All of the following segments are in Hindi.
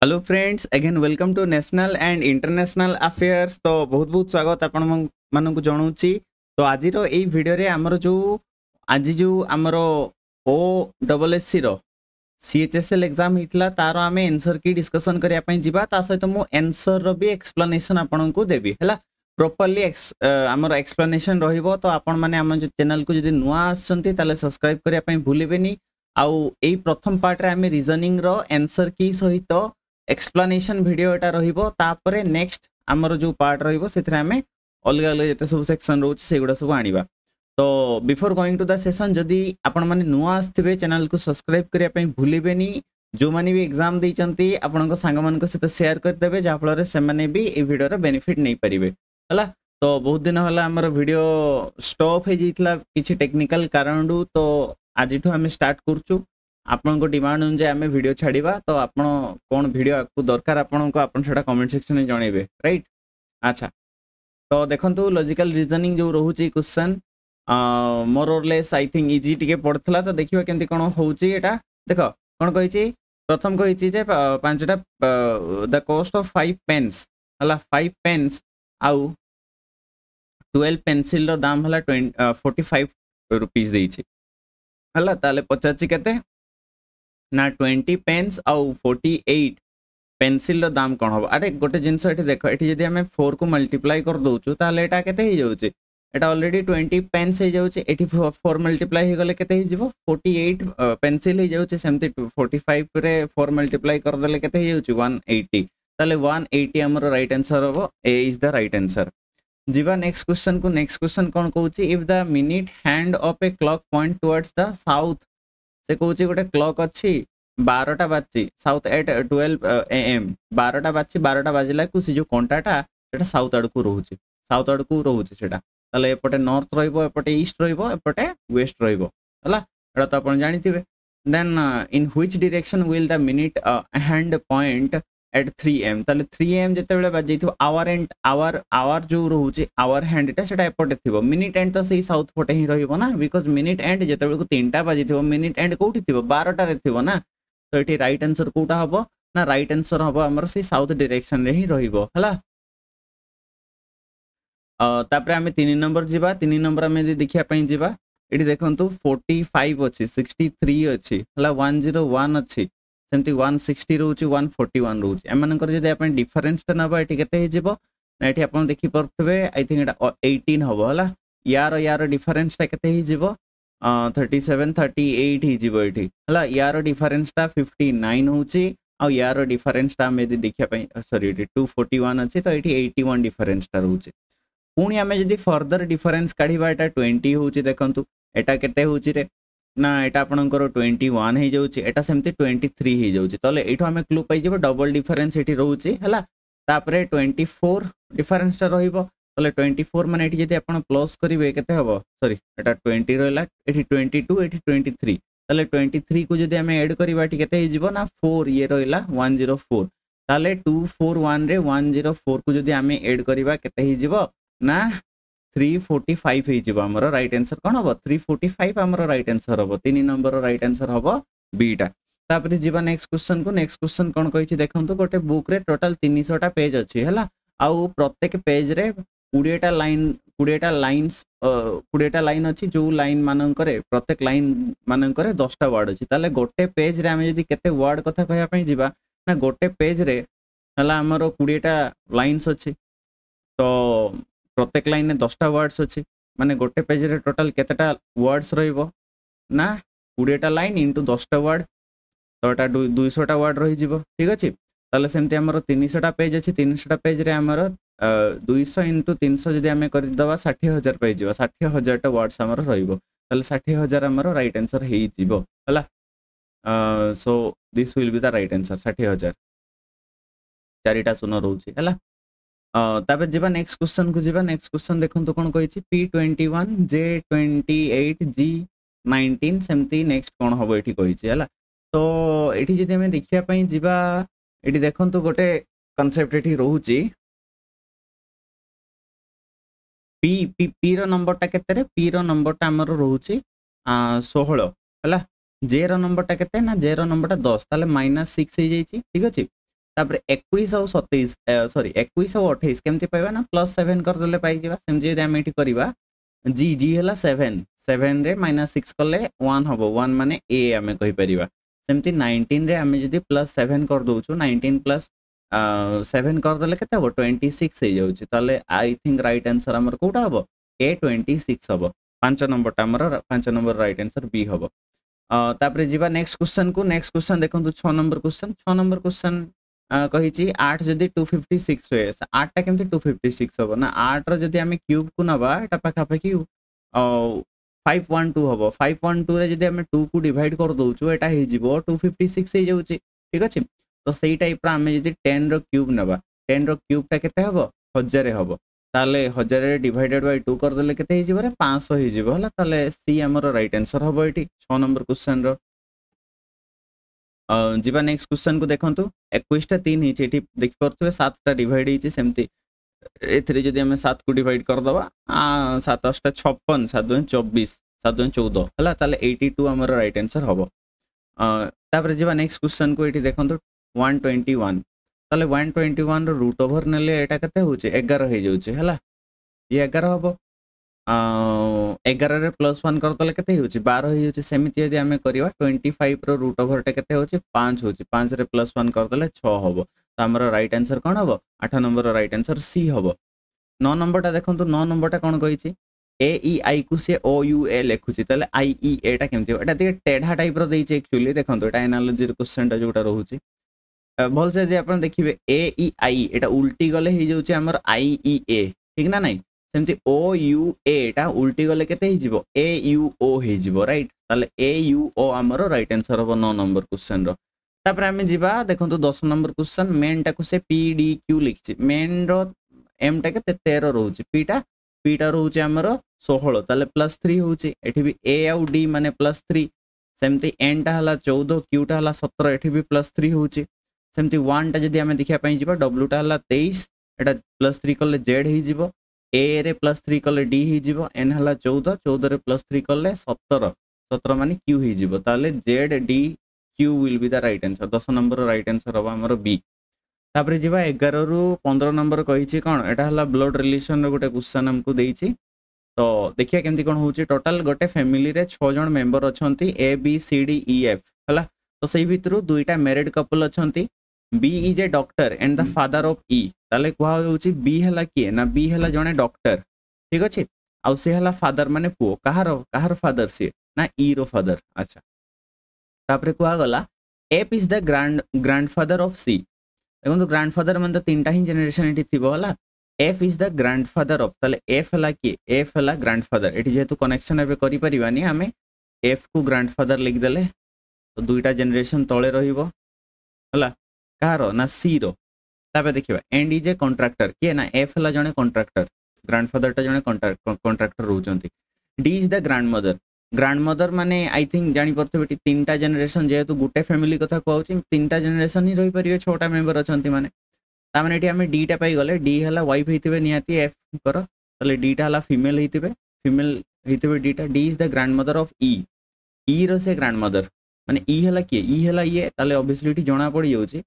Hello friends again welcome to national and international affairs. तो बहुत बहुत स्वागत आपण मानक जनाऊँगी। तो आज यही भिडियो रे आमर जो आज जो आमर ओ डबल एस सी रो CHSL एग्जाम होता तार आम एनसर की डिस्कसन करने जावा सहित मु एनसर रो भी एक्सप्लेनेशन आपन को देवी है प्रॉपर्ली आमर एक्सप्लेनेशन रहिबो। तो आपण माने आम चैनल को जदि नुआ आछंती ताले सब्सक्राइब करने भूलेबेनी। आउ एई प्रथम पार्ट रे आम रीजनिंग रो आंसर की सहित एक्सप्लेनेशन वीडियो एटा रहिबो। तापरे नेक्स्ट आमर जो पार्ट रहिबो सेथरे आमे अलग अलग जते सब सेक्शन रोच सेगुडा सब आनिबा। तो before going to the session जदि आपण माने नुआ आस्थिबे चैनल को सब्सक्राइब करिया पई भूलिबेनी। जो माने भी एग्जाम दैचंती आपनक सांग मानक सहित शेयर कर देबे जा फल रे से माने भी ए वीडियो रे बेनिफिट नै परिबे हला। तो बहुत दिन होला हमर वीडियो स्टॉप हे जैतला किछि टेक्निकल कारण रु। तो आज ठो हम स्टार्ट करछु आपन को डिमांड अनुसार आम वीडियो छाड़िबा। तो आपन कौन वीडियो आपको दरकार आपन को आपन सेटा कमेंट सेक्शन में जणेबे राइट। अच्छा तो देखंतु लॉजिकल रीजनिंग जो रहउची क्वेश्चन मोर और लेस आई थिंक इजी टिके पड़थला। तो देखिबा केंति कोन होउची एटा देखो कोन कहिची प्रथम कहिची जे पांचटा द कॉस्ट ऑफ 5 पेन्स हला 5 पेन्स आउ 12 पेंसिल रो दाम हला 45 रुपीस देइची हला। ताले पचाची केते ना 20 पेन्स आउ 48 पेंसिल दाम कौन हम। अरे गोटे जिनस देख ये जब आम 4 को मल्टीप्लाई कर दौचु ताले एटा केते हो जाउची एटा ऑलरेडी 20 पेन्स हो जाउची 4 मल्टीप्लाई हो गले केते हो 48 पेंसिल हो जाउची सेमती 45 रे 4 मल्टीप्लाई कर देले केते हो जाउची 180 ताले 180 हमर राइट आंसर हो। A is the right answer. जीवा नेक्स्ट क्वेश्चन को। नेक्स्ट क्वेश्चन कौन कहूची if the minute hand of a clock point towards the south से कहूची गोटे क्लॉक अच्छी 12टा बाजी साउथ एट 12 AM 12टा बाजी 12टा बाजिला को सी जो कंटाटा सेटा साउथ आड़ को रोचे साउथ आड़ को रोचे सेटा ताले एपटे नॉर्थ रहिबो एपटे ईस्ट रहिबो एपटे वेस्ट रहिबो हला। एटा तो आपण जानिथिबे। Then in which direction will the minute hand point at 3 AM ताले 3 AM जते बेले बाजी थो आवर एंड आवर जो रोचे आवर हैंड एटा सेटा एपटे थिबो मिनिट एंड तो सही साउथ पटे ही रहिबो ना बिकॉज़ मिनिट एंड जते बेले को 3टा बाजी थिबो मिनिट एंड कोठी थिबो 12टा रे थिबो ना। तो ये राइट आंसर कोटा हम ना राइट आंसर हम आमर से साउथ डायरेक्शन रे ही रहिबो हला। तापरे आमे 3 नंबर जीवा 3 नंबर आमे जे देखिया पई जीवा एठी देखंतु 45 अछि 63 अछि हला 101 अछि सेमती 160 रहउची 141 रहउची एमानकर जे आपण डिफरेंस त नबा एठी केते हे जेबो ना एठी आपण देखि परथबे आई थिंक एटा 18 हबो हला। यार डिफरेंस ता केते हे जेबो 37 38 ही जीवो एठी हला। यार डिफरेंस ता 59 होची आ यार डिफरेंस ता मे देखिया पई सॉरी एठी 241 अछि तो एठी 81 डिफरेंस ता रहउची। पुणी आमे जदी फर्दर डिफरेंस काढिबा एटा 20 होची देखंतु एटा केते होची रे ना एटा आपनकर 21 हे जाउची एटा सेमती 23 हे जाउची तले एठो आमे क्लू पाइ जेबो डबल डिफरेंस एठी रहउची हला। तापरे 24 डिफरेंस ता रहिबो तले 24 माने एठी जदी आपण प्लस करिवे केते हबो सॉरी एटा 20 रहला एठी 22 एठी 23 तले 23 को जदी हमें ऐड करिवा एठी केते हिजिबो ना 4 ये रहला 104 तले 241 रे 104 को जदी हमें ऐड करिवा केते हिजिबो ना 345 हिजिबो। हमर राइट आंसर कोन हबो 345 हमर राइट आंसर हबो। 3 नंबर राइट आंसर हबो बीटा। तापरे जीवा नेक्स्ट क्वेश्चन को। नेक्स्ट क्वेश्चन कोन कहिछि देखंतु गोटे बुक रे टोटल 300टा पेज अछि हला आउ प्रत्येक पेज रे 20टा लाइन्स 20टा लाइन अच्छी जो लाइन मानकरे प्रत्येक लाइन मानकरे 10टा वर्ड अच्छी ताले गोटे पेज रे आमे जदी केते वर्ड कथा कहया पई जिबा ना गोटे पेज रे हला हमरो 20टा लाइन्स अच्छी तो प्रत्येक लाइन ने 10टा वर्ड्स अच्छी माने गोटे पेज रे टोटल केतेटा वर्ड्स रहिबो ना 20टा लाइन इनटू 10टा वर्ड तो एटा 200टा वर्ड रहि जिवो ठीक अछि। ताले सेमते हमरो 300टा पेज अछि 300टा पेज रे हमरो 200 इंटू 300 जदि आमे कर दवा 60,000 पे जीवा 60,000 टा वर्ड्स हमर रहिबो ताले 60,000 हमर राइट आंसर हेई जीवो हला। So this will be the right answer 60,000 चारिटा सुन रहउची हला। ताबे जीवा नेक्स्ट क्वेश्चन को जीवा। नेक्स्ट क्वेश्चन देखंतु कोन कहिछि P21 J28 G19 सेमती नेक्स्ट कोन हबो एठी कहिछि हला। तो एठी जदि हमें देखिया पई जीवा एठी देखंतु गोटे कांसेप्ट एठी रहउची पी रो नंबर टा केते रे पी रो नंबर टा हमर रहउची 16 हला। जे रो नंबर टा केते ना जे रो नंबर टा 10 ताले -6 हे जाईची ठीक अछि। तापर 21 और 27 सॉरी 21 और 28 केमती पाइबा ना +7 कर देले पाइ जिबा सेम जे हम एठी करबा जी जी हला 7 7 रे -6 कले 1 हबो 1 माने ए हमें कहि परिबा सेमती 19 रे हमें जदी +7 कर दोछु 19 + 7 कर देले केते हबो 26 हे जाउची ताले आई थिंक राइट आंसर हमर कोटा हबो ए 26 हबो 5 नंबर टा हमर 5 नंबर राइट आंसर बी हबो तापर जीवा नेक्स्ट क्वेश्चन देखंतु 6 नंबर क्वेश्चन कहिची 8 जदी 256 होए 8 टा केमती 256 हबो ना 8 रो जदी हमें क्यूब को नबा एटा पाखा पाखी 512 हबो 512 रे जदी हमें 2 को डिवाइड कर दोछु एटा हे जिवो 256 हे जाउची ठीक अछि तो सेही टाइप रा हमें जदी 10 रो क्यूब नबा 10 रो क्यूब टा केते हबो 1000 हबो ताले 1000 रे डिवाइडेड बाय 2 कर देले केते हे जिवो रे 500 हे जिवो हला ताले सी हमर राइट आंसर हबो एठी 6 नंबर क्वेश्चन रो जीवा नेक्स्ट क्वेश्चन को देखंतु 21 टा 3 हिची एठी देखि परथुवे 7 टा डिवाइड हिची सेमती एथरे जदी हमें 7 को डिवाइड कर दबा 7 टा 56 7 2 24 7 2 14 हला ताले 82 हमर राइट आंसर हबो तापर जीवा नेक्स्ट क्वेश्चन को एठी देखंतु 121 ताले 121 रो रूट ओवर नेले एटा कते होचे 11 हे जाउचे हला ये 11 हबो 11 रे +1 कर दले केते होची 12 हे होची सेमिति यदि हमें करिवा 25 रो रूट ओवर टे केते होची 5 होची 5 रे +1 कर दले 6 हबो तो हमर राइट आंसर कोन हबो 8 नंबर राइट आंसर सी हबो 9 नंबर टा देखंतु 9 नंबर टा कोन कहिची ए ई आई को से ओ यू ए लेखुची तले आई ई एटा केमती एटा ते टेढ़ा टाइप रो देइची एक्चुअली देखंतु एटा एनालॉजी रो क्वेश्चन टा जोटा रहूची भल से जे अपन देखिबे ए ई आई एटा उल्टी गले हे जाउची हमर आई ई ए ठीक ना नाही सेमती ओ यू ए एटा उल्टी गले केते हे जिवो ए यू ओ हे जिवो राइट ताले ए यू ओ हमर राइट आंसर हबो 9 नंबर क्वेश्चन रो तापर हमें जीवा देखंतु 10 नंबर क्वेश्चन मेन टा को से पी डी क्यू लिखछि मेन रो एम टा केते 13 रहउछि पी टा रहउछि हमर 16 ताले +3 होउछि एठी भी ए आउ डी माने +3 सेमती एन टा हला 14 क्यू टा हला 17 एठी भी +3 होउछि सेमती 1 टा जदी हमें देखिया पई जिवो डब्ल्यू टा हला 23 एटा +3 कले जेड हे जिवो ए रे +3 कले डी हे जिवो एन हला 14 14 रे +3 कले 17 17 माने क्यू हे जिवो ताले Z D Q will be the right answer 10 number right answer हबा हमर बी तापर जीवा 11 रु 15 नंबर कहिछि कोन एटा हला ब्लड रिलेशन रो गोटे क्वेश्चन हमकु देइछि तो देखिया केमती कोन होउछि टोटल गोटे फैमिली रे 6 जन मेंबर अछंती A B C D E F हला तो सेही भितरु दुईटा मैरिड कपल अछंती B is a doctor and the father of E ताले कुहा होउछि बी हला किए ना बी हला जने डॉक्टर ठीक अछि आउ से हला फादर माने पुओ कहार फादर से ना ई रो फादर अच्छा तापर कुहा गला F is the grandfather of C देखो ग्रैंडफादर मन तो तीनटा ही जनरेशन एठी थिबो हला F is the grandfather of ताले एफ हला किए एफ हला ग्रैंडफादर एठी जेतु कनेक्शन एबे करि परिबानी हमें एफ को ग्रैंडफादर लिख देले तो दुईटा जनरेशन तळे रहिबो हला कहारो ना सी रो तापे देखिबा एंड इज ए कॉन्ट्रैक्टर किए ना एफ हला जने कॉन्ट्रैक्टर ग्रैंडफादर टा जने कॉन्ट्रैक्टर रहउचंती डी इज द ग्रैंडमदर माने आई थिंक जानि परथे बेटी तीनटा जनरेशन जेतु गुटे फैमिली कथा कहउची तीनटा जनरेशन ही रहि परिबे छोटा मेंबर अछंती माने ता माने एठी हमें डी टा पाई गले डी हला वाइफ हितिबे नियाती एफ कर तले डी टा हला फीमेल हितिबे डी टा D is the grandmother of E रो से ग्रैंडमदर माने ई हला किए ई हला ये ताले ऑब्वियसली एठी जणा पड़ी जाउची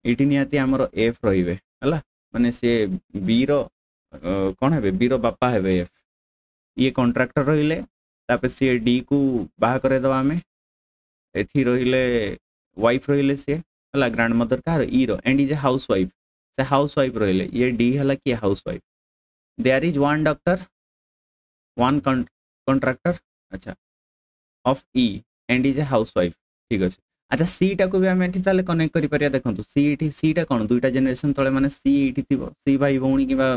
एठी नियाती हमरो एफ रहिबे हला माने से बी रो कोन हेबे बी रो बापा हेबे एफ ये कॉन्ट्रैक्टर रहिले तापे सी डी को बाहा करे दवा हमें एठी रहिले वाइफ रहिले से हला ग्रैंडमदर का ई रो एंड इज ए हाउसवाइफ से हाउसवाइफ रहिले ये डी हला की housewife there is one doctor one contractor अच्छा of E and is a housewife ठीक अछि अच्छा सी टा को भी हम एठी ताले कनेक्ट करि परिया देखंतु सी एठी सी टा कोन दुईटा जनरेशन तळे माने सी एठी थिबो सी भाई भौणी किबा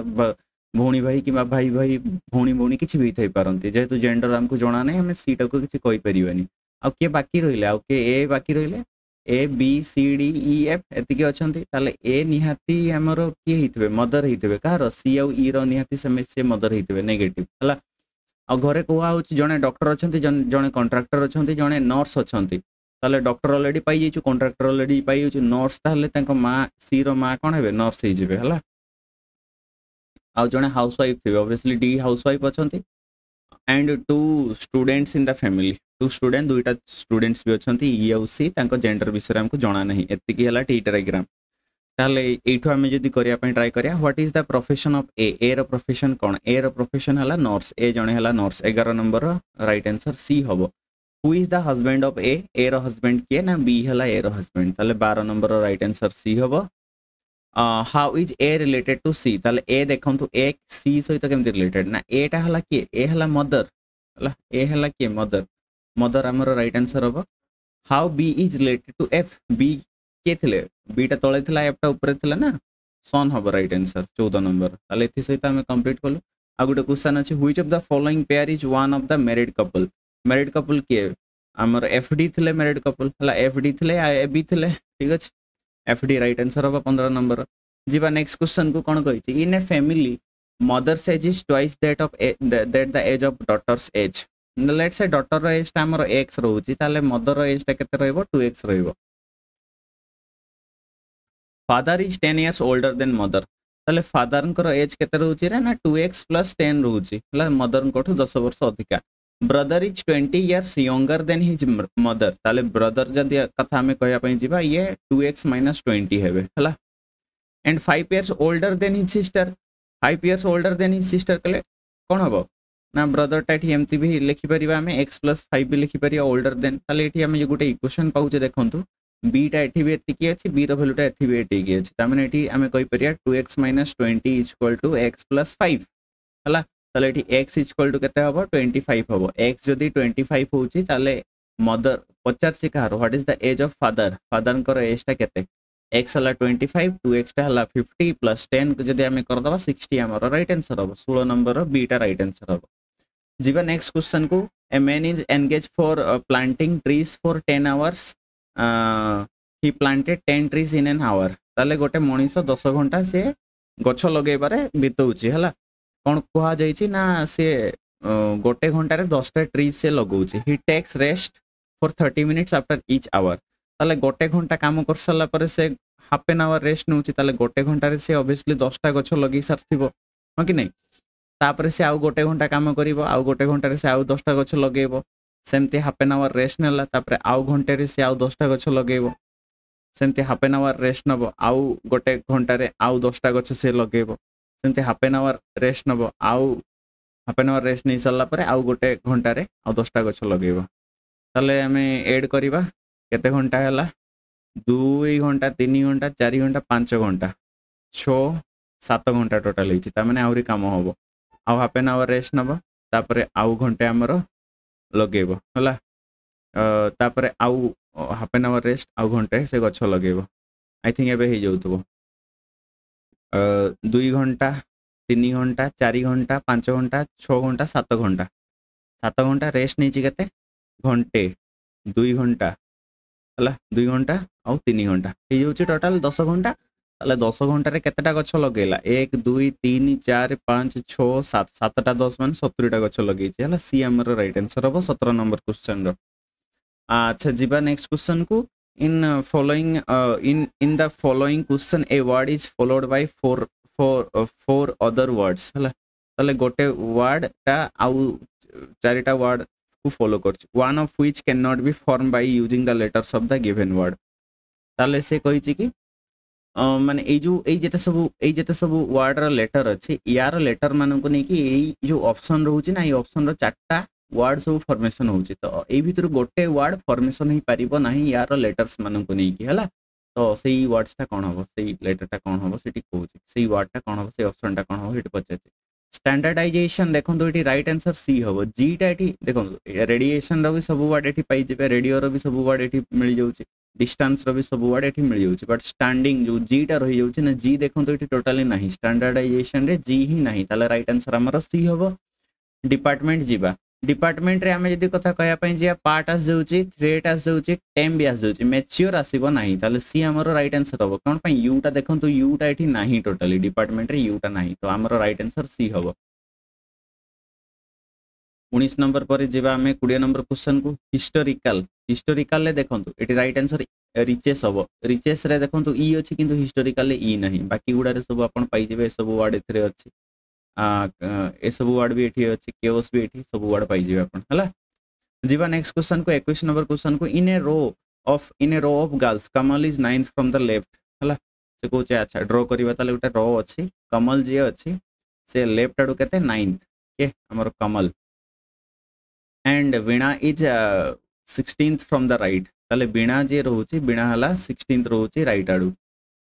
भौणी भाई किबा भाई भाई भौणी भौणी किछि भी थई पारंती जेतु जेंडर हमकु जणा नै हमें सी टा को किछि कहि परिबानी आ के बाकी रहिले आ के ए बाकी रहिले A B C D E F एतिके अछंती ताले ए निहाती हमरो के हितबे मदर हितबे कार सी आ ई रो निहाती से मदर हितबे नेगेटिव हला आ घरे कोहा होछि जणे डॉक्टर अछंती जणे कॉन्ट्रैक्टर अछंती जणे नर्स अछंती ताले डॉक्टर ऑलरेडी पाई जाइछु कॉन्ट्रैक्टर ऑलरेडी पाई जाइछु नर्स ताले तांको मां सी रो मां कोन हेबे नर्स हे जिवे हला आ जणे हाउसवाइफ थिबे ऑब्वियसली डी हाउसवाइफ अछंती and two students in the family two student दुईटा स्टूडेंट्स भी अछंती ई आ सी तांको जेंडर विषय हमको जणा नहीं एतिकी हला टी डायग्राम ताले एठो आमे जदी करिया पई ट्राई करिया what is the profession of A रो प्रोफेशन कोन ए रो प्रोफेशन हला नर्स ए जणे हला nurse 11 number right answer C हबो who is the husband of A रो हस्बैंड के ना बी हला ए रो हस्बैंड ताले 12 नंबर राइट आंसर सी हबो how is A related to C ताले ए देखंतु ए सी सहित केमति रिलेटेड ना ए टा हला के ए हला मदर हला ए हला के मदर मदर हमर राइट आंसर हबो how B is related to F B के थिले बी टा तळे थिला एफ टा ऊपर थिला ना सन हबो राइट आंसर 14 नंबर ताले एथि सहित हम कंप्लीट करलु आ गुटे क्वेश्चन अछि which of the following pair is one of the married couple के हमर एफडी थिले मैरिड कपल हला एफडी थिले आ एबी थिले ठीक अछि एफडी राइट आंसर हबो 15 नंबर जीवा नेक्स्ट क्वेश्चन को कोन कहि छि in a family mother's age is twice that of that the age of daughter's age let's say daughter रो एज ता हमर x रहउछि ताले मदर रो एज ता केते रहइबो 2x रहइबो father is 10 years older than mother ताले फादर को एज केते रहउछि रे ना 2x + 10 रहउछि हला मदर कोठु 10 वर्ष अधिका brother is 20 years younger than his mother ताले ब्रदर जदी कथा हमें कहया पई जिबा ये 2x - 20 हेबे हला and 5 years older then his sister 5 years older then his sister कले कोन हबो ना ब्रदर टा एठी एमती भी लिखि परिबा हमें x + 5 भी लिखि परिया ओल्डर देन ताले एठी हमें गुटे इक्वेशन पाउचे देखंतु b टा एठी भी एति की अछि b रो वैल्यू टा एठी भी एठी की अछि तामे एठी हमें कहि परिया 2x - 20 = x + 5 हला ताले एठी x = केते हबो 25 हबो x जदी 25 होउची ताले मदर 50 से कहारो what is the age of father को एज टा केते x हला 25 2x टा हला 50 + 10 को जदी हमें कर दबा 60 हमर राइट आंसर हबो 16 नंबर b टा राइट आंसर हबो जीवा नेक्स्ट क्वेश्चन को a man is engage for planting trees for 10 hours he planted 10 trees in an hour ताले गोटे मनीष 10 घंटा से गछ लगेबारे बितौची हला कोन कुहा जाईची ना से गोटे घंटा रे 10 टा ट्रीज से लगौची he takes rest for 30 minutes after each hour ताले गोटे घंटा काम कर सला पर से हाफ एन आवर रेस्ट नउची ताले गोटे घंटा रे से ऑब्वियसली 10 टा गछ लगई सरथिबो हो कि नहीं तापर से आउ गोटे घंटा काम करिवो आउ गोटे घंटा रे से आउ 10 टा गछ लगेबो सेमती हाफ एन आवर रेस्ट नेला तापर आउ घंटे रे से आउ 10 टा गछ लगेबो सेमती हाफ एन आवर रेस्ट नबो आउ गोटे घंटा रे आउ 10 टा गछ से लगेबो सेमती हाफ एन आवर रेस्ट नबो आउ हाफ एन आवर रेस्ट नै सल्ला पर आउ गोटे घंटा रे आउ 10 टा गछ लगेबो ताले हमें ऐड करिबा केते घंटा हला 2 घंटा 3 घंटा 4 घंटा 5 घंटा 6 7 घंटा टोटल हिची ता माने आउरी काम होबो आउ हाफ एन आवर रेस्ट नबो तापरे आउ घंटे हमरो लगेबो हला तापरे आउ हाफ एन आवर रेस्ट आउ घंटे से गछ लगेबो आई थिंक एबे हे जाउतबो 2 घंटा 3 घंटा 4 घंटा 5 घंटा 6 घंटा 7 घंटा रेस्ट नैची केते घंटे 2 घंटा हला 2 घंटा आउ 3 घंटा हे जाउची टोटल 10 घंटा ताले 10 घंटा रे केतेटा गछ लगेला 1 2 3 4 5 6 7 7टा 10 मान 70टा गछ लगेछि हला सी हमर राइट आंसर हबो 17 नंबर क्वेश्चन रो अच्छा जीवा नेक्स्ट क्वेश्चन को in following in the following question a word is followed by four other words हला ताले गोटे वर्ड टा आउ चारिटा वर्ड को फॉलो करछि one of which can not be form by using the letters of the given word ताले से कहिछि कि माने ए जेते सब वर्ड रो लेटर अछि यार लेटर मानन को नै कि ए जो ऑप्शन रहउछि ना ए ऑप्शन रो चारटा वर्ड सब फॉर्मेशन होउछि तो ए भीतर गोटे वर्ड फॉर्मेशन ही पारिबो नाही यार लेटर्स मानन को नै कि हला तो सेही वर्ड्स टा कोन हबो सेही लेटर टा कोन हबो सेठी कहउछि सेही वर्ड टा कोन हबो सेही ऑप्शन टा कोन हबो हेठी पछाछि स्टैंडर्डाइजेशन देखंतु एठी राइट आंसर सी हबो जी टा एठी देखंतु रेडिएशन रो भी सब वर्ड एठी पाई जेबे रेडियो रो भी सब वर्ड एठी मिल जाउछि डिस्टेंस रो भी सब वर्ड एठी मिल जाउछि बट स्टैंडिंग जो जी टा रहि जाउछि ना जी देखंतु एठी टोटली नाही स्टैंडर्डाइजेशन रे जी ही नाही ताले राइट आंसर हमर सी हबो डिपार्टमेंट जीवा डिपार्टमेंट रे हमें जदी कथा कहया पई जे पार्ट आस जाउछि थ्रेट आस जाउछि टेम भी आस जाउछि मैच्योर आसीबो नाही ताले सी हमर राइट आंसर हबो कोन पई यू टा देखंतु यू टा एठी नाही टोटली डिपार्टमेंट रे यू टा नाही तो हमर राइट आंसर सी हबो 19 नंबर पर जेबा हमें 20 नंबर क्वेश्चन को हिस्टोरिकल ले देखंतु एठी राइट आंसर रिचेस हबो रिचेस रे देखंतु ई अछि किंतु हिस्टोरिकल ले ई नाही बाकी गुडा रे सब अपन पाई जेबे सब वर्ड एथरे अछि ए सब वर्ड भी एठी अछि केओस भी एठी सब वर्ड पाई जेबे अपन हला जीवा नेक्स्ट क्वेश्चन को 21 नंबर क्वेश्चन को in a row of girls Kamal is 9th from the left हला से कहूँ अच्छा ड्र करवा ताले गोटे रो अच्छी कमल जी अच्छी से लेफ्ट आड़ू के 9th के आमर Kamal and Veena is 16th from the right ताले वीणा जी रोचे वीणा हला 16th रोचे राइट आड़ू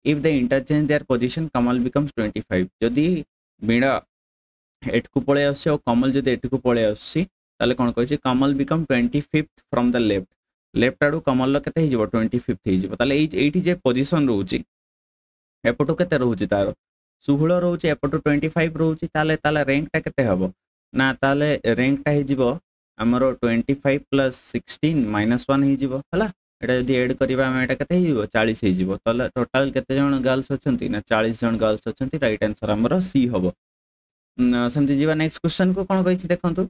if the interchange their position Kamal becomes 25 जदि वीणा एठकू पळे आसी और कमल जदि एठकू पळे आसी ताले कोन कहै Kamal become 25th from the left left आड़ू कमल केते हो 25th हो ताले एठी जे पोजीशन रोचे एपटू केते रोचे तार 16 रोचे एपटू 25 रोचे ताले ताले रैंक टा केते हबो ना ताले रैंक टा हो आमर 25 प्लस 16 -1 हो हला एटा जदि ऐड करबा हम एटा केते हो 40 हो ताले टोटल केते जण गर्ल्स अछंती ना 40 जण गर्ल्स अछंती राइट आंसर हमर सी हबो समझी जीवा नेक्स्ट क्वेश्चन को कोन कहिछि देखंतु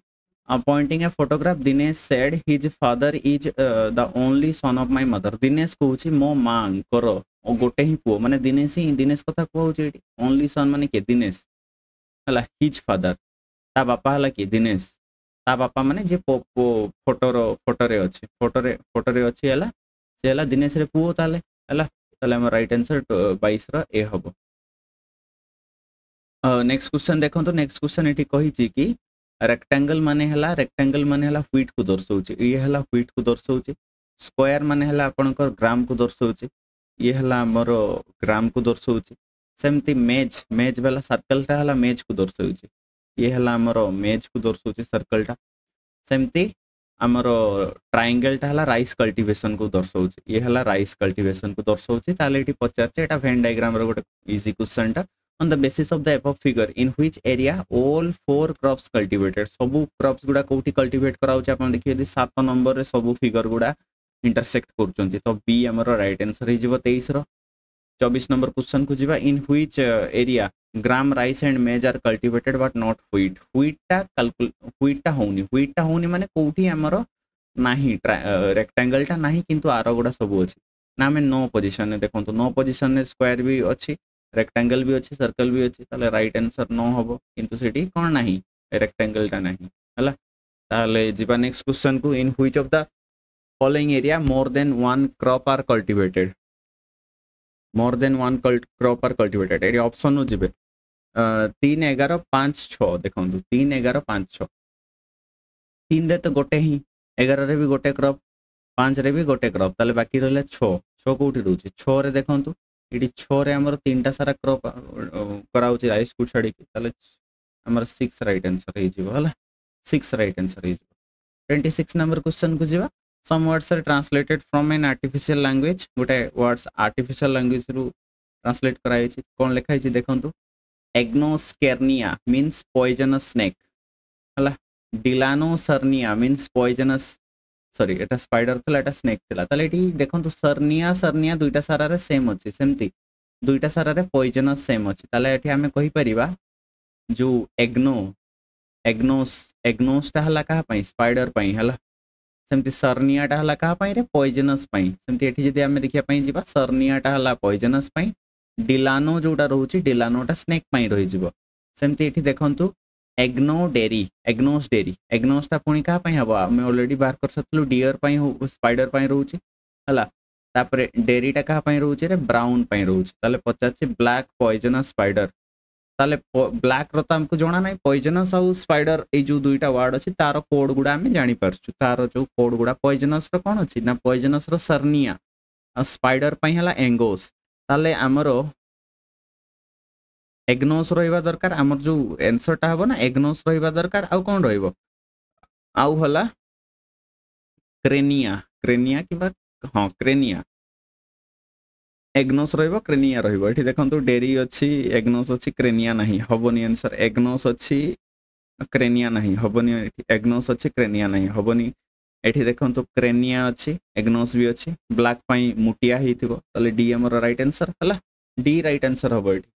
pointing a photograph Dinesh said his father is the only son of my mother Dinesh कहूछि मो मां कर गोटे ही पुओ माने दिनेश कथा कहूछि ओनली सन माने के दिनेश हला हिज फादर ता बापा हला के दिनेश ता बापा माने जे फोटोरे अच्छी हला से हला दिनेश रे पुओ ताले हला ताले हम राइट आंसर 22 रो ए हबो नेक्स्ट क्वेश्चन देखो नेक्स्ट क्वेश्चन ये कही कि रेक्टेंगल माने हला फीट को दर्शाऊँ ये हला फीट को दर्शाऊँ स्क्वायर माने हला आपनकर ग्राम को दर्शाऊँ ये हला हमर ग्राम को दर्शाऊँ सेमती मेज वाला सर्कल टा हला मेज को दर्शाऊँ ये हला हमर मेज को दर्शाऊँ सर्कल टा सेमती हमर ट्रायंगल टा हला राइस कल्टीवेशन को दर्शाऊँ ये हला राइस कल्टीवेशन को दर्शाऊँ ताले एठी पचारचे एटा वेन डायग्राम रो गोटे इजी क्वेश्चन टा on the basis of the above figure in which area all 4 crops cultivated सबु क्रॉप्स गुडा कोठी कल्टीवेट कराउछ आपण देखिए यदि 7 नंबर रे सबु फिगर गुडा इंटरसेक्ट करूचंती तो बी हमर राइट आंसर हे जिवो 23 रो 24 नंबर क्वेश्चन को जिबा in which area gram rice and maize are cultivated but not wheat टा होनी माने कोठी हमर नाही रेक्टेंगल टा नाही किंतु आरो गुडा सबु अछि ना हमें 9 पोजीशन ने देखंतु 9 पोजीशन ने स्क्वायर भी अछि रेक्टेंगल भी अच्छी सर्कल भी अच्छी ताले राइट आंसर न हम किंतु सेठी कौन नहीं रेक्टेंगल टा नहीं हला ताले जिबा नेक्स्ट क्वेश्चन को in which of the following area more than one crop are cultivated एडी ऑप्शन नु जिबे 3 11 5 6 देखंतु 3 11 5 6 3 रे तो गोटे ही 11 रे भी गोटे क्रॉप 5 रे भी गोटे क्रॉप ताले बाकी रहले 6 कोठी रहउची 6 रे देखंतु ये 6 रे हमर 3टा सारा क्रॉप कराउची राइस को छड़ी ताले हमर 6 राइट आंसर हे जिवो हला 6 राइट आंसर हे जिवो 26 नंबर क्वेश्चन को जिवा some words are translated from an artificial language गोटे वर्ड्स आर्टिफिशियल लैंग्वेज रु ट्रांसलेट कराई छि कोन लिखाई छि देखंतु एग्नोस्केर्निया मींस पॉइजनस स्नेक हला डिलानोसर्निया मींस पॉइजनस सॉरी एटा स्पाइडर थला एटा स्नेक थला ताले एटी देखंतु सर्निया दुईटा सारा रे सेम अछि सेमती दुईटा सारा रे पॉइजनस सेम अछि ताले एटी हमें कहि परिबा जो एग्नोस टा हला का पई स्पाइडर पई हला सेमती सर्निया टा हला का पई रे पॉइजनस पई सेमती एटी जदी हमें देखिया पई जिबा सर्निया टा हला पॉइजनस पई डिलानो जोटा रहउची डिलानो टा स्नेक पई रहि जिवो सेमती एटी देखंतु एग्नोस टा पुणी क्या हम आम ऑलरेडी बाहर कर सकलु डियर स्पाइडर रोचे हला तापरे डेरीटा क्या रोचे रे ब्राउन रोचे ताले पचार ब्लैक पॉइजनस स्पाइडर ताले ब्लैक रो तो हमको जना ना पॉइजनस आउ स्पाइडर ये जो दुईटा वर्ड अच्छी तार कोड गुड़ा आम जानी पारछु तार जो कोड गुड़ा पॉइजनस रो कौन अच्छी ना पॉइजनस रो सर्निया आ स्पाइडर पई हला एंगोस ताले हमरो एग्नोस रहिबा दरकार हमर जो आंसर टा हबो ना एग्नोस रहिबा दरकार आउ कोन रहिबो आउ हला क्रेनिया किबा हां क्रेनिया एग्नोस रहिबो क्रेनिया रहिबो एठी देखंतु डेरी अछि एग्नोस अछि क्रेनिया नहीं हबोनी आंसर एग्नोस अछि क्रेनिया नहीं हबोनी एठी एग्नोस अछि क्रेनिया नहीं हबोनी एठी देखंतु क्रेनिया अछि एग्नोस भी अछि ब्लैक पई मुटिया हिथिबो तले डी हमर राइट आंसर हला डी राइट आंसर हबो एठी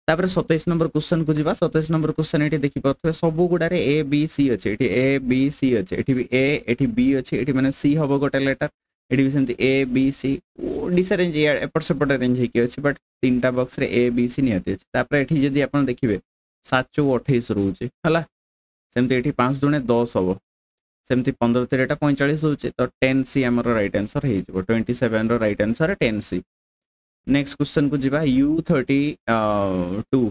तापर 27 नंबर क्वेश्चन को जिबा 27 नंबर क्वेश्चन एठी देखि परथवे सबु गुडारे ए बी सी अछि एठी ए बी सी अछि एठी भी ए एठी बी अछि एठी माने सी हबो गोटे लेटर एठी भी सेमती ए बी सी डिसरेंज एपट सेपट रेंज हे कि अछि बट तीनटा बॉक्स रे ए बी सी नियति अछि तापर एठी जदी आपण देखिबे 7 * 28 रहउछि हला सेमती एठी 5 * 2 = 10 हबो सेमती 15 * 3 = 45 होउछि तो 10 सी हमर राइट आंसर हे जिवो 27 रो राइट आंसर 10 सी नेक्स्ट क्वेश्चन को जीवा U32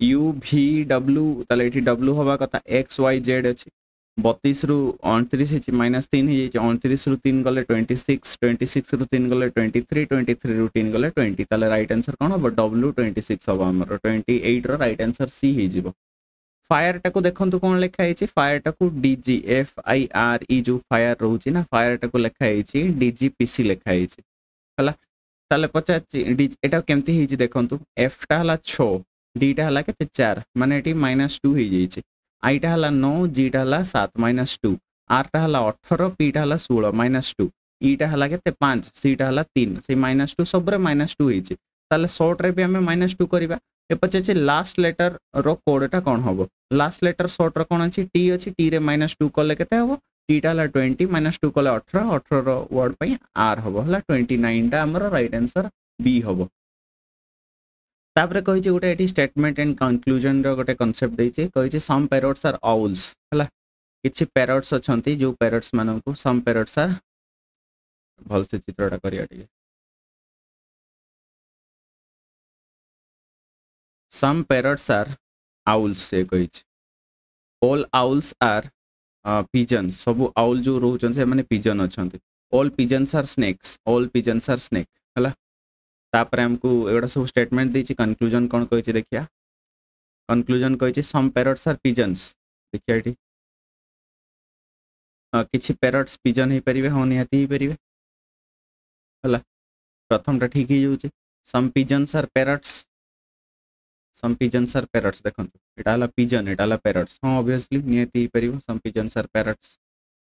UVW ताले एठी W हवा कथा XYZ अछि 32 रु 29 अछि -3 हे जाय 29 रु 3 गले 26 26 रु 3 गले 23 23 रु 3 गले 20 ताले राइट आंसर कोन हो W26 हवा हमर 28 रो राइट आंसर सी हे जिवो फायर टाको देखंतु कोन लेखा है फायर टाको DGFIRE जो फायर रोची ना फायर टाको लेखा है DGPC लेखा है हला ताले पचाची एटा केमती है देखंतु F टा हला 6 D टा हला केते 4 माने एटी -2 हे जाई I टा हला 9 G टा हला 7 -2 R टा हला 18 P टा हला 16 -2 E टा हला केते 5 C टा हला 3 से -2 सबरे -2 हे ताले शॉर्ट रे भी हमें -2 करबा ए पचे लास्ट लेटर रो कोडटा कौन हम लास्ट लेटर शॉर्ट रो कौन अच्छी टी अच्छी टी रे -2 कले केते हम टीटा ला 20 -2 कले 18 18 रो वर्ड पई आर हबो हला 29 टा हमर राइट आंसर बी हबो तापरे कहि जे गोटे एटी स्टेटमेंट एंड कंक्लूजन रो गोटे कांसेप्ट दै छै कहि जे सम पैरट्स आर आउल्स हला किछि पैरट्स अछंती जो पैरट्स मानन को सम पैरट्स आर भल से चित्रटा करिया टिके some parrots are owls से कहि all owls are pigeons सब owl जो रोचन से माने pigeon अछंती all pigeons are snake हला तापर हमको एडा सब स्टेटमेंट दै छी कंक्लूजन कोन कहि छी देखिया कंक्लूजन कहि छी some parrots are pigeons देखिया एठी किछि पैरट्स पिजन हे परिबे हो निहाती हे परिबे हला प्रथम टा ठीक ही जाउची some pigeons are parrots some pigeons are parrots देखंतु एटा हला पिजन एटा हला पैरट्स हां ऑब्वियसली नियति परिबो some pigeons are parrots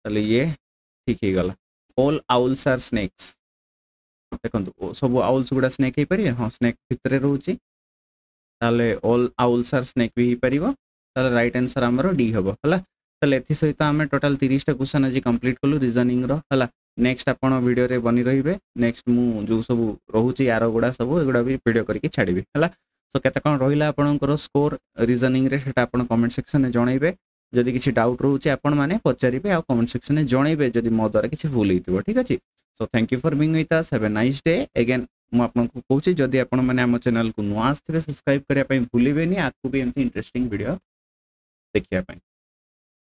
तले ये ठीक ही गला all owls are snakes देखंतु सब owls गुडा snake हे परिबे हां snake भितरे रहउची तले all owls are snake भी हे परिबो तले राइट आंसर हमरो डी हबो हला तले एथि सहित हमें टोटल 30 टा क्वेश्चन आज कंप्लीट कलु रीजनिंग रो हला नेक्स्ट आपण वीडियो रे बनी रहिबे नेक्स्ट मु जो सब रहउची यारो गुडा सब एगुडा भी वीडियो करके छाडीबे हला सो केते कोन रहिला आपनकर स्कोर रीजनिंग रे सेटा आपण कमेंट सेक्शन में जणाइबे जदि किछि डाउट रहउची आपण माने पचारिबे आ कमेंट सेक्शन में जणाइबे जदि मो द्वारा किछि भूल हेतिबो ठीक अछि so thank you for being with us have a nice day again मु आपनको कहूची जदि आपण माने हम चैनल को नुआ आस्थिबे सब्सक्राइब करिया पई भूलिबेनी आकु भी एमती इंटरेस्टिंग वीडियो देखिया पई।